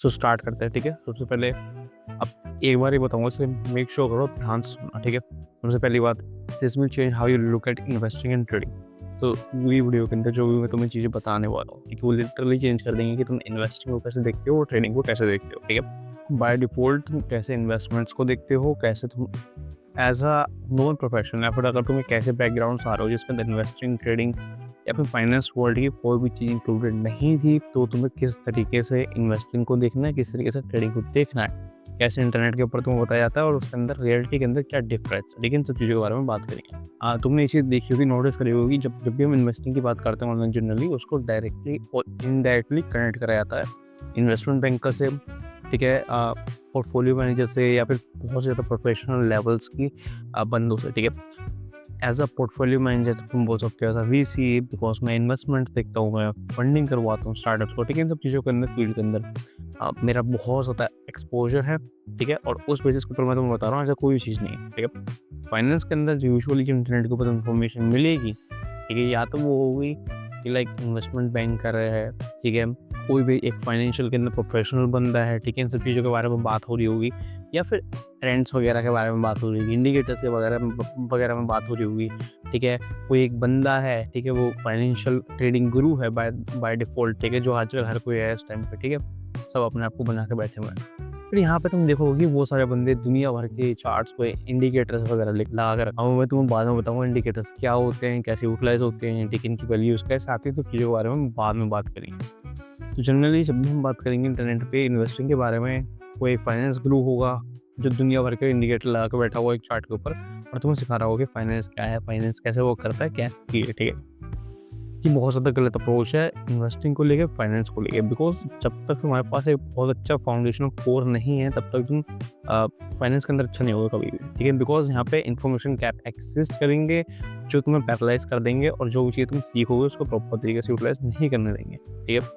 So start करते हैं, ठीक है। सबसे पहले अब एक बार ही बताऊंगा, इसे मेक श्योर करो ध्यान से सुनना, ठीक है। सबसे पहली बात, this will change how you look at investing and trading. तो ये वीडियो के अंदर जो भी मैं तुम्हें चीज़ें बताने वाला हूँ, ठीक है, वो लिटरली चेंज कर देंगे कि तुम इन्वेस्टिंग को कैसे देखते हो और ट्रेडिंग को कैसे देखते हो, ठीक है। बाय डिफॉल्ट तुम कैसे इन्वेस्टमेंट्स को देखते हो, कैसे तुम एज अ नॉन प्रोफेशनल या फिर अगर तुम्हें कैसे बैकग्राउंड आ रहे हो जिसके अंदर इन्वेस्टिंग, ट्रेडिंग या फिर फाइनेंस वर्ल्ड की कोई भी चीज़ इंक्लूडेड नहीं थी, तो तुम्हें किस तरीके से इन्वेस्टिंग को देखना है, किस तरीके से ट्रेडिंग को देखना है, कैसे इंटरनेट के ऊपर तुम्हें बताया जाता है और उसके अंदर रियलिटी के अंदर क्या डिफरेंस है, ठीक है। इन सब चीज़ों के बारे में बात करेंगे। तुमने ये चीज़ देखी होगी, नोटिस करी होगी, जब जब भी हम इन्वेस्टिंग की बात करते हैं ऑनलाइन जनरली उसको डायरेक्टली और इनडायरेक्टली कनेक्ट करा जाता है इन्वेस्टमेंट बैंकर से, ठीक है, पोर्टफोलियो मैनेजर से या फिर बहुत ज़्यादा प्रोफेशनल लेवल्स की बंदों से, ठीक है। एज अ पोर्टफोलियो मैनेजर तुम बोल सकते हो, एज अ वीसी, बिकॉज मैं इन्वेस्टमेंट देखता हूँ, मैं फंडिंग करवाता हूँ स्टार्टअप्स को, ठीक है। इन सब चीज़ों के अंदर फील्ड के अंदर मेरा बहुत ज़्यादा एक्सपोजर है, ठीक है। और उस बेसिस के ऊपर मैं तुम्हें बता रहा हूँ, ऐसा कोई चीज़ नहीं है, ठीक है। फाइनेंस के अंदर यूजुअली जो इंटरनेट के ऊपर इन्फॉर्मेशन मिलेगी, ठीक है, या तो वो होगी कि लाइक इन्वेस्टमेंट बैंक कर रहे हैं, ठीक है, कोई भी एक फाइनेंशियल के अंदर प्रोफेशनल बंदा है, ठीक है, इन सब चीज़ों के बारे में बात हो रही होगी, या फिर ट्रेंड्स वगैरह के बारे में बात हो रही होगी, इंडिकेटर्स के वगैरह में बात हो रही होगी, ठीक है। कोई एक बंदा है, ठीक है, वो फाइनेंशियल ट्रेडिंग गुरु है बाय बाय डिफ़ॉल्ट, ठीक है, जो आजकल हर कोई है इस टाइम पे, ठीक है। सब अपने आप को बना के बैठे हुए हैं। फिर यहाँ पे तुम देखोगे वो सारे बंदे दुनिया भर के चार्ट्स पे इंडिकेटर्स वगैरह लगा कर रखा हूँ। मैं तुम्हें बाद में बताऊँगा इंडिकेटर्स क्या होते हैं, कैसे यूटिलाइज़ होते हैं, ठीक है, इनकी वैल्यूज़ क्या है, साथ ही तो चीज़ों के बारे में बाद में बात करेंगे। तो जनरली जब भी हम बात करेंगे इंटरनेट पे इन्वेस्टिंग के बारे में, कोई फाइनेंस गुरु होगा जो दुनिया भर के इंडिकेटर लगा के बैठा हुआ एक चार्ट के ऊपर और तुम्हें सिखा रहा होगा कि फाइनेंस क्या है, फाइनेंस कैसे वर्क करता है, क्या चीज़ है, ठीक है। ये बहुत ज़्यादा गलत अप्रोच है इन्वेस्टिंग को लेके, फाइनेंस को लेके, बिकॉज जब तक तुम्हारे पास एक बहुत अच्छा फाउंडेशनल कोर नहीं है तब तक तुम फाइनेंस के अंदर अच्छा नहीं होगा कभी भी, ठीक है। बिकॉज यहाँ पे इन्फॉर्मेशन गैप एक्सिस्ट करेंगे जो तुम्हें पैरालाइज कर देंगे और जो चीज़ तुम सीखोगे उसको प्रॉपर तरीके से यूटिलाइज नहीं करने देंगे, ठीक है।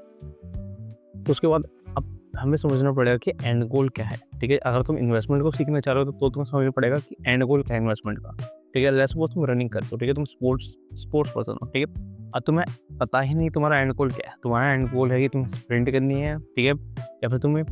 तो उसके बाद अब हमें समझना पड़ेगा कि एंड गोल क्या है, ठीक है। अगर तुम इन्वेस्टमेंट को सीखना चाह रहे हो तो तुम्हें समझना पड़ेगा कि एंड गोल क्या है इन्वेस्टमेंट का, ठीक है। लेट्स सपोज तुम रनिंग करते हो, ठीक है, तुम स्पोर्ट्स स्पोर्ट्स पर्सन हो, ठीक है। अब तुम्हें पता ही नहीं तुम्हारा एंड गोल क्या है। तुम्हारा एंड गोल है कि तुम्हें स्प्रिंट करनी है, ठीक है, या फिर तुम्हें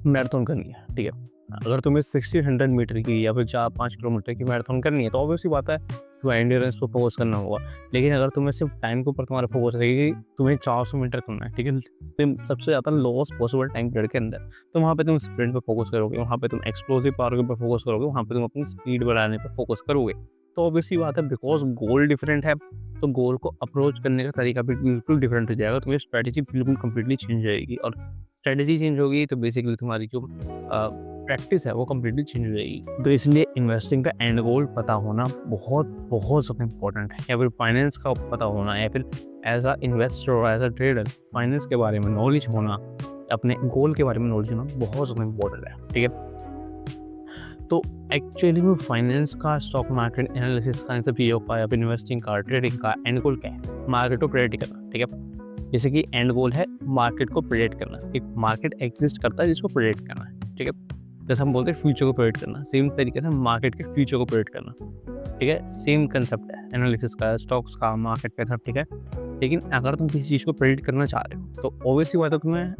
मैराथन करनी है, ठीक है। अगर तुम्हें 60-100 मीटर की या फिर 4-5 किलोमीटर की मैराथन करनी है तो ऑब्वियस सी बात है तुम्हें एंड्योरेंस पर फोकस करना होगा। लेकिन अगर तुम्हें सिर्फ टाइम के ऊपर तुम्हारा फोकस रहेगी, तुम्हें 400 मीटर करना है, ठीक है, तुम सबसे ज़्यादा लोएस्ट पॉसिबल टाइम पीरियड के अंदर, तो वहाँ पे तुम स्प्रिंट पे फोकस करोगे, वहाँ पे तुम एक्सप्लोसिव पावर के ऊपर फोकस करोगे, वहाँ पे तुम अपनी स्पीड बढ़ाने पर फोकस करोगे। तो ऑब्वियस सी बात है, बिकॉज गोल डिफरेंट है, तो गोल को अप्रोच करने का तरीका भी बिल्कुल डिफरेंट हो जाएगा। तुम्हारी स्ट्रैटेजी बिल्कुल कंप्लीटली चेंज हो जाएगी और स्ट्रैटेजी चेंज होगी तो बेसिकली तुम्हारी जो प्रैक्टिस है वो कम्प्लीटली चेंज हो जाएगी। तो इसलिए इन्वेस्टिंग का एंड गोल पता होना बहुत बहुत ज़्यादा इंपॉर्टेंट है, या फिर फाइनेंस का पता होना, या फिर एज अ इन्वेस्टर और एज अ ट्रेडर फाइनेंस के बारे में नॉलेज होना, अपने गोल के बारे में नॉलेज होना बहुत ज़्यादा इंपॉर्टेंट है, ठीक है। तो एक्चुअली में फाइनेंस का, स्टॉक मार्केट एनालिसिस का, इन सब चीज़ों का, या फिर इन्वेस्टिंग का, ट्रेडिंग का एंड गोल क्या है? मार्केट को प्रेडिक्ट करना, ठीक है। जैसे कि एंड गोल है मार्केट को प्रेडिक्ट करना, एक मार्केट एग्जिस्ट करता है जिसको प्रेडिक्ट करना है, ठीक है। जैसे हम बोलते हैं फ्यूचर को प्रेडिक्ट करना, सेम तरीके से मार्केट के फ्यूचर को प्रेडिक्ट करना, ठीक है। सेम कंसेप्ट है एनालिसिस का, स्टॉक्स का, मार्केट का सब, ठीक है। लेकिन अगर तुम किसी चीज़ को प्रेडिक्ट करना चाह रहे हो तो ऑब्वियसली बात है तुम्हें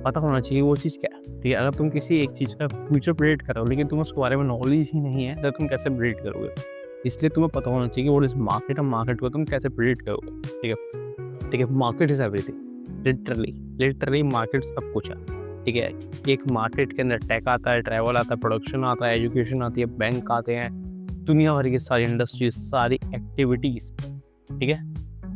पता होना चाहिए वो चीज़ क्या है, ठीक है। अगर तुम किसी एक चीज़ का फ्यूचर प्रेडिक्ट कर रहे हो लेकिन तुम उसके बारे में नॉलेज ही नहीं है तो तुम कैसे प्रेडिक्ट करोगे। इसलिए तुम्हें पता होना चाहिए कि व्हाट इज मार्केट, और मार्केट को तुम कैसे प्रेडिक्ट करोगे, ठीक है, ठीक है। Market is everything, literally literally market सब कुछ है, ठीक है। एक मार्केट के अंदर टेक आता है, ट्रैवल आता है, प्रोडक्शन आता है, एजुकेशन आती है, बैंक आते हैं, दुनिया भर की सारी इंडस्ट्रीज, सारी एक्टिविटीज़, ठीक है,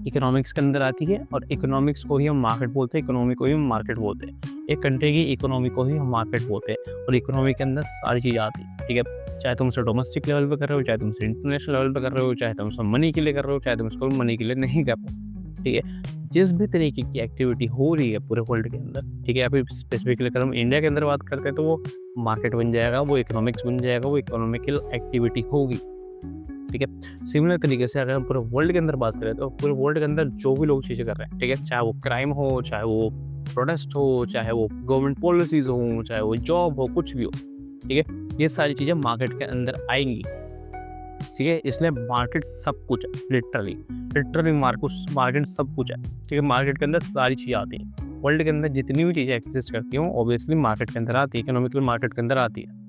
इकोनॉमिक्स के अंदर आती है। और इकोनॉमिक्स को ही हम मार्केट बोलते हैं, इकोनॉमी को ही हम मार्केट बोलते हैं। एक कंट्री की इकोनॉमी को ही हम मार्केट बोलते हैं और इकोनॉमी के अंदर सारी चीज़ आती है, ठीक है। चाहे तुम उसे डोमेस्टिक लेवल पे कर रहे हो, चाहे तुम उसे इंटरनेशनल लेवल पे कर रहे हो, चाहे तुम उसे मनी के लिए कर रहे हो, चाहे तुम उसको मनी के लिए नहीं कर रहे हो, ठीक है। जिस भी तरीके की एक्टिविटी हो रही है पूरे वर्ल्ड के अंदर, ठीक है, या फिर स्पेसिफिकली अगर हम इंडिया के अंदर बात करते हैं तो वो मार्केट बन जाएगा, वो इकोनॉमिक्स बन जाएगा, वो इकोनॉमिकल एक्टिविटी होगी, ठीक है। सिमिलर तरीके से अगर हम पूरे वर्ल्ड के अंदर बात करें तो पूरे वर्ल्ड के अंदर जो भी लोग चीज़ें कर रहे हैं, ठीक है, चाहे वो क्राइम हो, चाहे वो प्रोटेस्ट हो, चाहे वो गवर्नमेंट पॉलिसीज़ हो, चाहे वो जॉब हो, कुछ भी हो, ठीक है, ये सारी चीज़ें मार्केट के अंदर आएंगी, ठीक है। इसलिए मार्केट सब कुछ है, लिटरली लिटरली मार्केट सब कुछ है, ठीक है। मार्केट के अंदर सारी चीज़ें आती हैं वर्ल्ड के अंदर जितनी भी चीज़ें एग्जिस्ट करती हैं ऑब्वियसली मार्केट के अंदर आती है, इकोनॉमिकल मार्केट के अंदर आती है।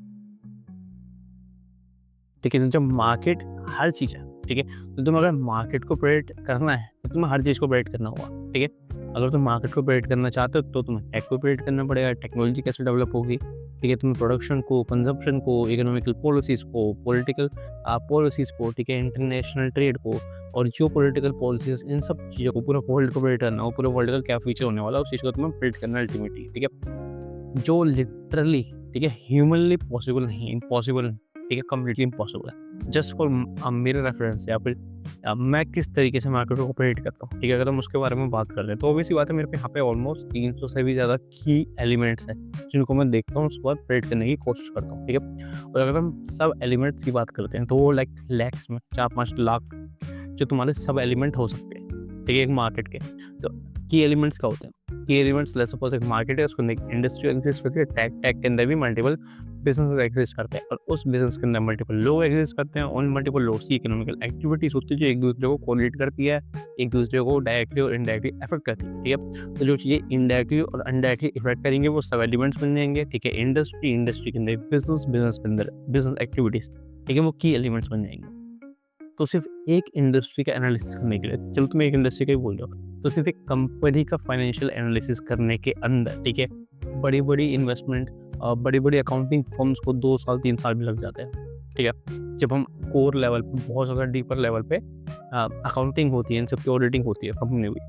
ठीक है, जब मार्केट हर चीज़ है, ठीक है, तो तुम अगर मार्केट को प्रेडिक्ट करना है तो तुम्हें हर चीज़ को प्रेडिक्ट करना होगा। ठीक है, अगर तुम मार्केट को प्रेडिक्ट करना चाहते हो तो तुम्हें टेक को प्रेडिक्ट करना पड़ेगा, टेक्नोलॉजी कैसे डेवलप होगी। ठीक है, तुम्हें प्रोडक्शन को, कंजप्शन को, इकोनॉमिकल पॉलिसीज़ को, पॉलिटिकल पॉलिसीज़ को, ठीक है, इंटरनेशनल ट्रेड को और जियो पॉलिटिकल पॉलिसीज़, इन सब चीज़ों को, पूरा वर्ल्ड को प्रेडिक्ट करना हो, पूरे वर्ल्ड का क्या फ्यूचर होने वाला है उस चीज़ को तुम्हें प्रेडिक्ट करना अल्टीमेटली। ठीक है, जो लिटरली, ठीक है, ह्यूमनली पॉसिबल नहीं है, इम्पॉसिबल, ठीक है, कम्प्लीटली इम्पॉसिबल है। जस्ट फॉर मेरे रेफरेंस या फिर मैं किस तरीके से मार्केट को ऑपरेट करता हूँ, ठीक है, अगर हम उसके बारे में बात कर लें तो ऑब्वियसली बात है, मेरे पे यहाँ पे ऑलमोस्ट 300 से भी ज़्यादा की एलिमेंट्स हैं जिनको मैं देखता हूँ, उसके बाद प्रेडिक्ट करने की कोशिश करता हूँ। ठीक है, और अगर हम सब एलिमेंट्स की बात करते हैं तो वो लाइक लैक्स में 4-5 लाख जो तुम्हारे सब एलिमेंट हो सकते हैं, ठीक है, एक मार्केट के। तो की एलिमेंट्स क्या होते हैं? की एलिमेंट्स, लेट्स सपोज एक मार्केट है, उसके अंदर एक इंडस्ट्री एग्जिस्ट करती है, टेक के अंदर भी मल्टीपल बिजनेस एग्जिस्ट करते हैं और उस बिजनेस के अंदर मल्टीपल लोग एग्जिस्ट करते हैं। उन मल्टीपल लोग्स की इकोनॉमिकल एक्टिविटीज होती है जो एक दूसरे को कोरिलेट करती है, एक दूसरे को डायरेक्टली और इनडायरेक्टली अफेक्ट करती है। ठीक है, तो जो चीज़ें इनडायरेक्टली और अनडायरेक्टली इफेक्ट करेंगे वो सब एलिमेंट्स बन जाएंगे। ठीक है, इंडस्ट्री के अंदर बिजनेस, बिजनेस के अंदर बिजनेस एक्टिविटीज, ठीक है, वो की एलिमेंट्स बन जाएंगे। तो सिर्फ एक इंडस्ट्री का एनालिसिस करने के लिए, चलो तुम एक इंडस्ट्री का ही बोल रहे हो, तो सिर्फ एक कंपनी का फाइनेंशियल एनालिसिस करने के अंदर, ठीक है, बड़ी बड़ी इन्वेस्टमेंट, बड़ी बड़ी अकाउंटिंग फर्म्स को 2 साल 3 साल भी लग जाते हैं। ठीक है, जब हम कोर लेवल पे, बहुत ज़्यादा डीपर लेवल पे अकाउंटिंग होती है, इन सब की ऑडिटिंग होती है कंपनी में भी।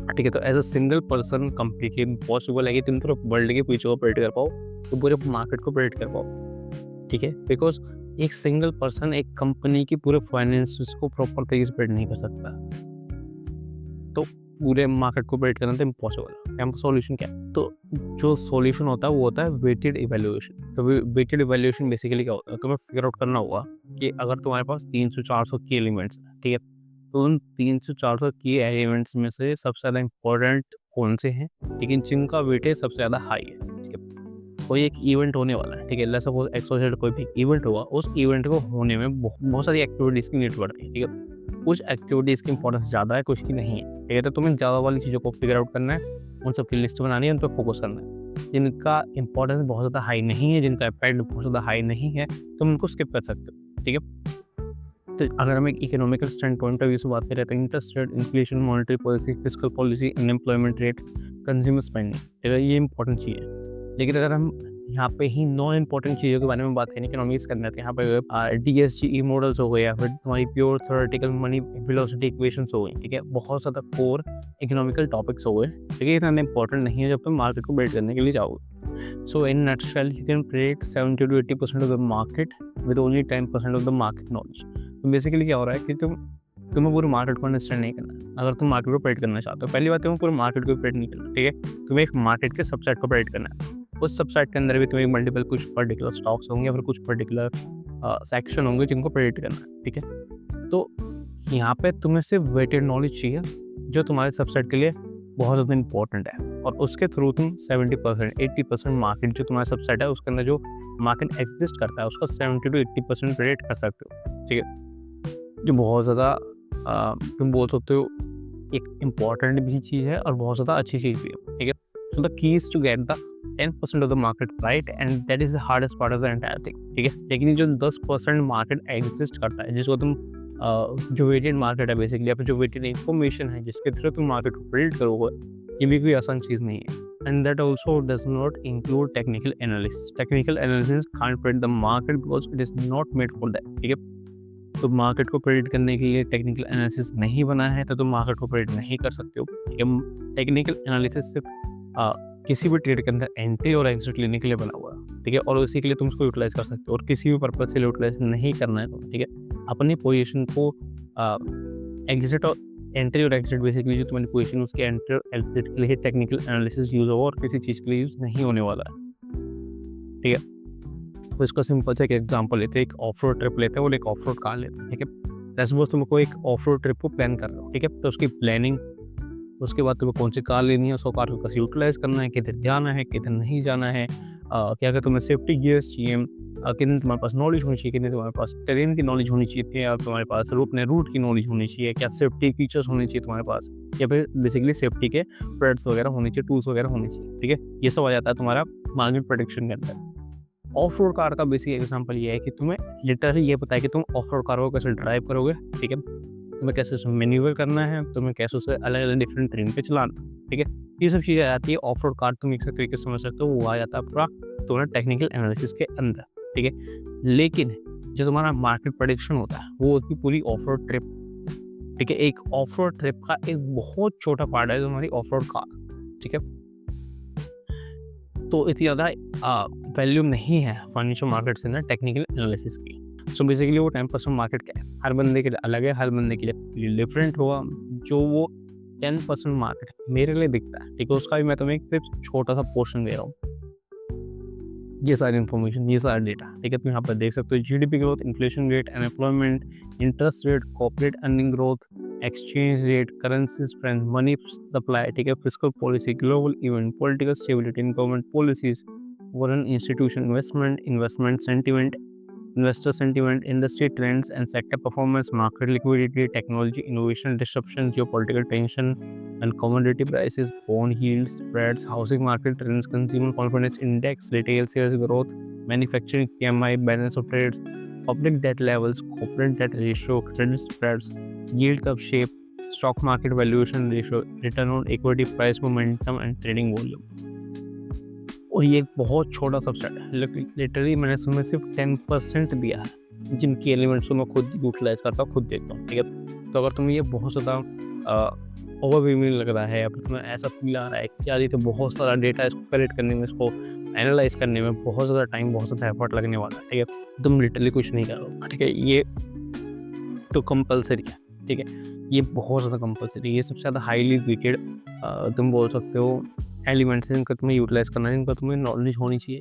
ठीक है, तो as a single person completely impossible है कि तुम पूरे वर्ल्ड के फ्यूचर को प्रेडिक्ट कर पाओ, तो पूरे मार्केट को प्रेडिक्ट कर पाओ। ठीक है, बिकॉज एक सिंगल पर्सन एक कंपनी की पूरे फाइनेंसेस को प्रॉपर तरीके से प्रेडिक्ट नहीं कर सकता, तो पूरे मार्केट को प्रेडिक्ट करना तो इम्पॉसिबल है। यहाँ पर सॉल्यूशन क्या है? तो जो सॉल्यूशन होता है वो होता है वेटेड इवैल्यूएशन। तो वेटेड इवैल्यूएशन बेसिकली क्या होता है? तुम्हें फिगर आउट करना होगा कि अगर तुम्हारे पास 300-400 की एलिमेंट्स हैं, ठीक है, तो उन 300-400 की एलिमेंट्स में से सबसे ज़्यादा इंपॉर्टेंट कौन से हैं, लेकिन जिनका वेटेज सबसे ज़्यादा हाई है। ठीक है, कोई एक इवेंट होने वाला है, ठीक है, लेट्स सपोज XYZ कोई भी इवेंट होगा, उस इवेंट को होने में बहुत सारी एक्टिविटीज़ की नीड पड़ती है। ठीक है, कुछ एक्टिविटीज़ की इंपॉर्टेंस ज़्यादा है, कुछ की नहीं है। ठीक है, तो तुम्हें ज़्यादा वाली चीज़ों को फिगर आउट करना है, उन सब की लिस्ट बनानी है, उन पर फोकस करना है। जिनका इंपॉर्टेंस बहुत ज़्यादा हाई नहीं है, जिनका इम्पैक्ट बहुत ज़्यादा हाई नहीं है, तुम उनको स्किप कर सकते हो। ठीक है, तो अगर हम एक economical stand point of view से बात करें तो interest rate, inflation, monetary policy, fiscal policy, unemployment rate, consumer spending, ठीक है, ये इंपॉर्टेंट चीज़ है। लेकिन अगर हम यहाँ पे ही नॉन इम्पॉर्टेंट चीज़ों के बारे में बात करें, इकोनॉमिक्स करना है, तो यहाँ पे DSGE मॉडल्स हो गए या फिर तुम्हारी pure theoretical money velocity equations हो गई। ठीक है, बहुत ज़्यादा कोर इकोनॉमिकल टॉपिक्स हो गए। ठीक है, इतना इंपॉर्टेंट नहीं है जब तुम मार्केट को बिल्ड करने के लिए जाओगे। So in nutshell you can predict 70-80% of the market with only 10% of the market knowledge. तो बेसिकली क्या हो रहा है कि तुम्हें पूरे मार्केट को अंडरस्टैंड नहीं करना है। अगर तुम मार्केट को प्रेडिक्ट करना चाहते हो, पहली बात तुम्हें पूरे मार्केट को प्रेडिक्ट नहीं करना। ठीक है, तुम्हें एक मार्केट के सबसेट को प्रेडिक्ट करना है। उस सबसेट के अंदर भी तुम्हें मल्टीपल कुछ पर्टिकुलर स्टॉक्स होंगे या फिर कुछ पर्टिकुलर सेक्शन होंगे जिनको प्रेडिक्ट करना है। ठीक है, तो यहाँ पे तुम्हें सिर्फ वेटेड नॉलेज चाहिए जो तुम्हारे सबसेट के लिए बहुत ज़्यादा इंपॉर्टेंट है, और उसके थ्रू तुम 70%, 80% मार्केट जो तुम्हारा सबसेट है उसके अंदर जो मार्केट एग्जिस्ट करता है उसका 70-80% प्रेडिक्ट कर सकते हो। ठीक है, जो बहुत ज़्यादा तुम बोल सकते हो एक इम्पॉर्टेंट भी चीज़ है और बहुत ज़्यादा अच्छी चीज़ भी है। ठीक है, so the key is to get the 10% of the market right and that is the hardest part of the entire thing. ठीक है, लेकिन जो 10% मार्केट एग्जिस्ट करता है, जिसको तुम जो वेटेड मार्केट है बेसिकली, या फिर जो वेटेड इन्फॉर्मेशन है जिसके थ्रू तुम मार्केट को प्रेडिक्ट करोगे, ये भी कोई आसान चीज़ नहीं है। And that also does not include technical analysis. Technical analysis can't predict the market because it is not made for that. ठीक है, तो मार्केट को प्रेडिक्ट करने के लिए टेक्निकल एनालिसिस नहीं बना है, तो तुम मार्केट को प्रेडिक्ट नहीं कर सकते हो। टेक्निकल एनालिसिस सिर्फ किसी भी ट्रेड के अंदर एंट्री और एग्जिट लेने के लिए बना हुआ है। ठीक है, और उसी के लिए तुम उसको यूटिलाइज कर सकते हो, और किसी भी पर्पज से यूटिलाइज नहीं करना है तुम्हें। ठीक है, अपनी पोजीशन को एग्जिट और एंट्री और एग्जिट, बेसिकली जो तुम्हारी पोजीशन उसके एंट्री और एग्जिट के लिए टेक्निकल एनालिसिस यूज होगा और किसी चीज़ के लिए यूज़ नहीं होने वाला है। ठीक है, तो इसका सिंपल से एक एग्जांपल लेते हैं, एक ऑफ रोड ट्रिप लेते हैं और एक ऑफ रोड कार लेते हैं। ठीक है, सपोज तुमको एक ऑफ रोड ट्रिप को प्लान कर रहे हो। ठीक है, तो उसकी प्लानिंग, उसके बाद तुम्हें कौन सी कार लेनी है, उसको कार को कैसे यूटिलाइज करना है, किधर जाना है, किधर नहीं जाना है, क्या क्या तुम्हें सेफ्टी गियर्स चाहिए, कितनी तुम्हारे पास नॉलेज होनी चाहिए, कितनी तुम्हारे पास टेरेन की नॉलेज होनी चाहिए, या तुम्हारे पास अपने रूट की नॉलेज होनी चाहिए, क्या सेफ्टी फीचर्स होने चाहिए तुम्हारे पास, या फिर बेसिकली सेफ्टी के प्रोडक्ट्स वगैरह होने चाहिए, टूल्स वगैरह होने चाहिए, ठीक है। ये सब आ जाता है तुम्हारा मार्केट प्रेडिक्शन के अंदर। ऑफ रोड कार का बेसिक एग्जांपल ये है कि तुम्हें लिटरली ये पता है कि तुम ऑफ रोड कार को कैसे ड्राइव करोगे, ठीक है। तुम्हें कैसे उसमें मैन्यूवर करना है, तुम्हें कैसे उसे अलग अलग डिफरेंट ट्रेन पे चलाना, ठीक है। ये सब चीज़ें आ जाती है ऑफ रोड कार, तुम एक तरीके से समझ सकते हो, वो आ जाता है पूरा तुम्हारा टेक्निकल एनालिसिस के अंदर, ठीक है। लेकिन जो तुम्हारा मार्केट प्रेडिक्शन होता है वो होती है पूरी ऑफ रोड ट्रिप, ठीक है। एक ऑफ रोड ट्रिप का एक बहुत छोटा पार्ट है तुम्हारी ऑफ रोड कार, ठीक है। तो इतनी ज़्यादा वैल्यूम नहीं है फाइनेंशियल मार्केट से ना टेक्निकल एनालिसिस की। सो बेसिकली वो 10% मार्केट क्या है, हर बंदे के लिए अलग है, हर बंदे के लिए डिफरेंट होगा। जो वो 10% मार्केट मेरे लिए दिखता है, ठीक है, उसका भी मैं तुम्हें एक सिर्फ छोटा सा पोर्शन दे रहा हूँ। ये सारी इन्फॉर्मेशन, ये सारा डेटा, ठीक है। तुम यहाँ पर देख सकते हो GDP growth, inflation rate, unemployment, interest rate, corporate earning growth, exchange rate, currency strength, money supply, ठीक है, fiscal policy, global event, political stability, government policies, foreign institution investment, investment sentiment, investor sentiment, industry trends and sector performance, market liquidity, technology innovation, disruption, geopolitical tension and commodity prices, bond yields, spreads, housing market trends, consumer confidence index, retail sales growth, manufacturing PMI, balance of trades, public debt levels, corporate debt ratio, credit spreads, yield curve shape, stock market valuation ratio, return on equity, price momentum and trading volume। और ये एक बहुत छोटा subset है, literally मैंने उसमें सिर्फ 10% दिया है, जिनकी एलिमेंट्स को मैं खुद यूटिलाइज करता हूँ, खुद देखता हूँ, ठीक है। तो अगर तुम्हें ये बहुत ज़्यादा ओवरवेलमिंग लग रहा है, या फिर तुम्हें ऐसा फील आ रहा है कि यार ये तो बहुत सारा डेटा, इसको कलेक्ट करने में, इसको एनालाइज करने में बहुत ज़्यादा टाइम, बहुत ज़्यादा एफर्ट लगने वाला है, ठीक है, तुम लिटरली कुछ नहीं करो, ठीक है। ये तो कंपलसरी है, ठीक है, ये बहुत ज़्यादा कंपलसरी है, ये सबसे ज़्यादा हाईली वेटेड तुम बोल सकते हो एलिमेंट्स हैं, जिनका तुम्हें यूटिलाइज करना है, जिनका तुम्हें नॉलेज होनी चाहिए।